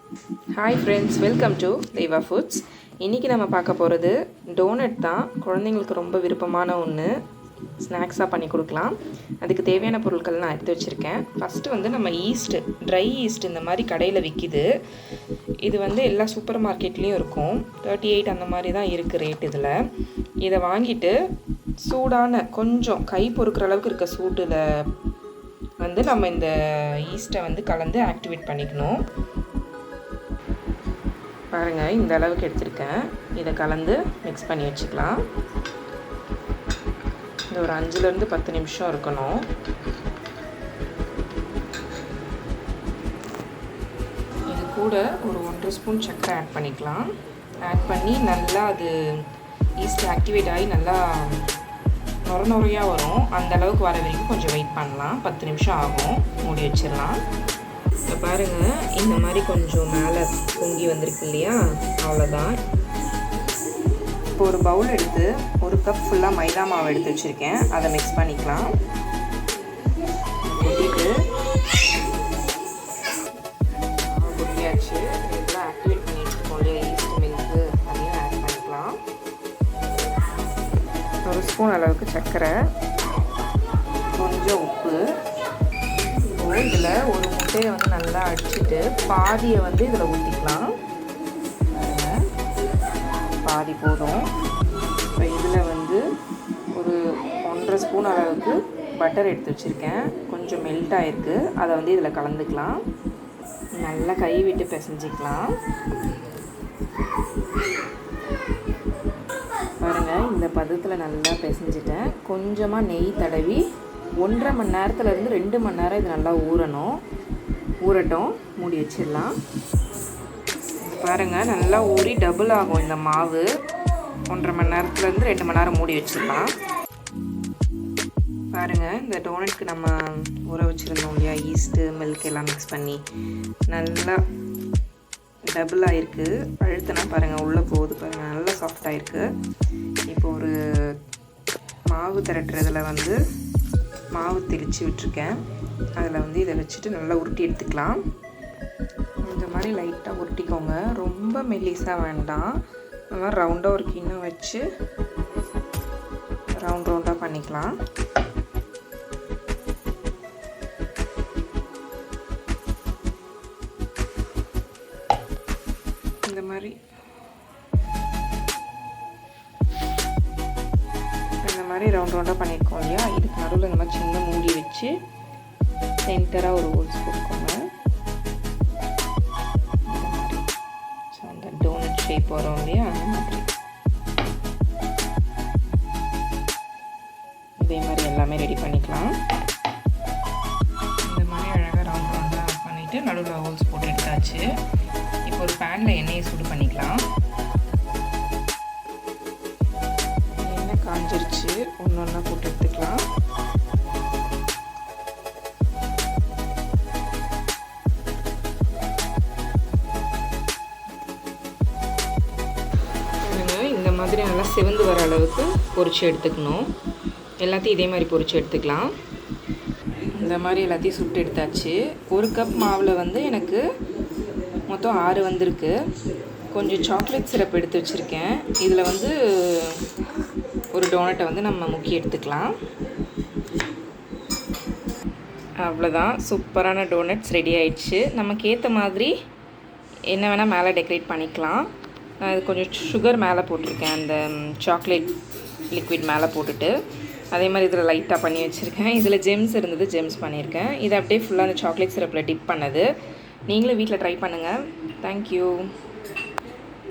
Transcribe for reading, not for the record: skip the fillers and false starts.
Hi friends, welcome to Deiva foods. இன்றைக்கி நம்ம பார்க்க போகிறது டோனட் தான். குழந்தைங்களுக்கு ரொம்ப விருப்பமான ஒன்று, ஸ்நாக்ஸாக பண்ணி கொடுக்கலாம். அதுக்கு தேவையான பொருட்கள் நான் எடுத்து வச்சுருக்கேன். ஃபஸ்ட்டு வந்து நம்ம ஈஸ்ட்டு, ட்ரை ஈஸ்ட் இந்த மாதிரி கடையில் விற்கிது. இது வந்து எல்லா சூப்பர் மார்க்கெட்லேயும் இருக்கும். 38 அந்த மாதிரி தான் இருக்குது ரேட். இதில் இதை வாங்கிட்டு சூடான கொஞ்சம் கை பொறுக்கிற அளவுக்கு இருக்க சூட்டில் வந்து நம்ம இந்த ஈஸ்ட்டை வந்து கலந்து ஆக்டிவேட் பண்ணிக்கணும். பாருங்கள், இந்த அளவுக்கு எடுத்துருக்கேன். இதை கலந்து மிக்ஸ் பண்ணி வச்சுக்கலாம். இந்த ஒரு 5லேருந்து 10 நிமிஷம் இருக்கணும். இது கூட ஒரு 1 ஸ்பூன் சர்க்கரை ஆட் பண்ணிக்கலாம். ஆட் பண்ணி நல்லா அது ஈஸ்ட் ஆக்டிவேட் ஆகி நல்லா நுரையாக வரும். அந்த அளவுக்கு வர வரைக்கும் கொஞ்சம் வெயிட் பண்ணலாம். 10 நிமிஷம் ஆகும். மூடி வச்சிடலாம். இப்போ பாருங்கள், இந்த மாதிரி கொஞ்சம் மேலே பொங்கி வந்திருக்கு இல்லையா, அவ்வளோதான். இப்போ ஒரு பவுல் எடுத்து 1 கப் ஃபுல்லாக மைதா மாவு எடுத்து வச்சுருக்கேன். அதை மிக்ஸ் பண்ணிக்கலாம். கொட்டியாச்சு. இதெல்லாம் ஆக்டிவேட் பண்ணிட்டுருக்கோம் இல்லையா, ஈஸ்ட் மில்க்கு, அதையும் ஆட் பண்ணிக்கலாம். 1 ஸ்பூன் அளவுக்கு சர்க்கரை, கொஞ்சம் உப்பு. இதில் ஒரு முட்டையை வந்து நல்லா அடிச்சுட்டு பாதியை வந்து இதில் ஊற்றிக்கலாம். பாதி போதும். இப்போ இதில் வந்து ஒரு 1.5 ஸ்பூன் அளவுக்கு பட்டர் எடுத்து வச்சுருக்கேன். கொஞ்சம் மெல்ட் ஆகிருக்கு. அதை வந்து இதில் கலந்துக்கலாம். நல்லா கை விட்டு பிசைஞ்சிக்கலாம். பாருங்கள், இந்த பதத்தில் நல்லா பிசைஞ்சிட்டேன். கொஞ்சமாக நெய் தடவி 1.5 மணி நேரத்துலேருந்து 2 மணி நேரம் இது நல்லா ஊறட்டும். மூடி வச்சிடலாம். பாருங்கள், நல்லா ஊறி டபுள் ஆகும் இந்த மாவு. 1.5 மணி நேரத்துலேருந்து 2 மணி நேரம் மூடி வச்சிடலாம். பாருங்கள், இந்த டோனட்க்கு நம்ம ஊற வச்சுருந்தோம் இல்லையா, ஈஸ்ட்டு மில்க் எல்லாம் மிக்ஸ் பண்ணி நல்லா டபுள் ஆகிருக்கு. அழுத்தினா பாருங்கள் உள்ளே போகுது. பாருங்கள், நல்லா சாஃப்ட் ஆகிருக்கு. இப்போ ஒரு மாவு திரட்டுறதுல வந்து மாவு தெளித்து விட்டுருக்கேன். அதில் வந்து இதை வச்சுட்டு நல்லா உருட்டி எடுத்துக்கலாம். இந்த மாதிரி லைட்டாக உருட்டிக்கோங்க. ரொம்ப மெல்லிஸாக வேண்டாம். இந்த மாதிரி ரவுண்டாக ஒரு கிண்ணம் வச்சு ரவுண்டாக பண்ணிக்கலாம். இந்த மாதிரி ரவுண்டாக பண்ணியிருக்கோம் இல்லையா, இதுக்கு நடுவில் இந்த மாதிரி சின்ன மூடி வச்சு சென்டராக ஒரு ஹோல்ஸ் போட்டுக்கோங்க. ஸோ அந்த டோனட் ஷேப் வரும் இல்லையா, அந்த மாதிரி இதே மாதிரி எல்லாமே ரெடி பண்ணிக்கலாம். இந்த மாதிரி அழகாக ரவுண்டாக பண்ணிவிட்டு நடுவில் ஹோல்ஸ் போட்டு எடுத்தாச்சு. இப்போ ஒரு பேனில் எண்ணெயை சூடு பண்ணிக்கலாம். காஞ்சிருச்சு. ஒன்றா போட்டு எடுத்துக்கலாம். இந்த மாதிரி நல்லா சிவந்து வர அளவுக்கு பொரிச்சு எடுத்துக்கணும். எல்லாத்தையும் இதே மாதிரி பொரிச்சு எடுத்துக்கலாம். இந்த மாதிரி எல்லாத்தையும் சுட்டு எடுத்தாச்சு. 1 கப் மாவில் வந்து எனக்கு மொத்தம் 6 வந்திருக்கு. கொஞ்சம் சாக்லேட் சிரப் எடுத்து வச்சுருக்கேன். இதில் வந்து ஒரு டோனட்டை வந்து நம்ம முக்கி எடுத்துக்கலாம். அவ்வளோதான், சூப்பரான டோனட்ஸ் ரெடி ஆயிடுச்சு. நமக்கு ஏற்ற மாதிரி என்ன வேணால் மேலே டெக்கரேட் பண்ணிக்கலாம். நான் இது கொஞ்சம் சுகர் மேலே போட்டிருக்கேன், அந்த சாக்லேட் லிக்விட் மேலே போட்டுட்டு. அதே மாதிரி இதில் லைட்டாக பண்ணி வச்சுருக்கேன். இதில் ஜெம்ஸ் இருந்தது, ஜெம்ஸ் பண்ணியிருக்கேன். இதை அப்படியே ஃபுல்லாக அந்த சாக்லேட் சிரப்பில் டிப் பண்ணது. நீங்களும் வீட்டில் ட்ரை பண்ணுங்கள். தேங்க்யூ.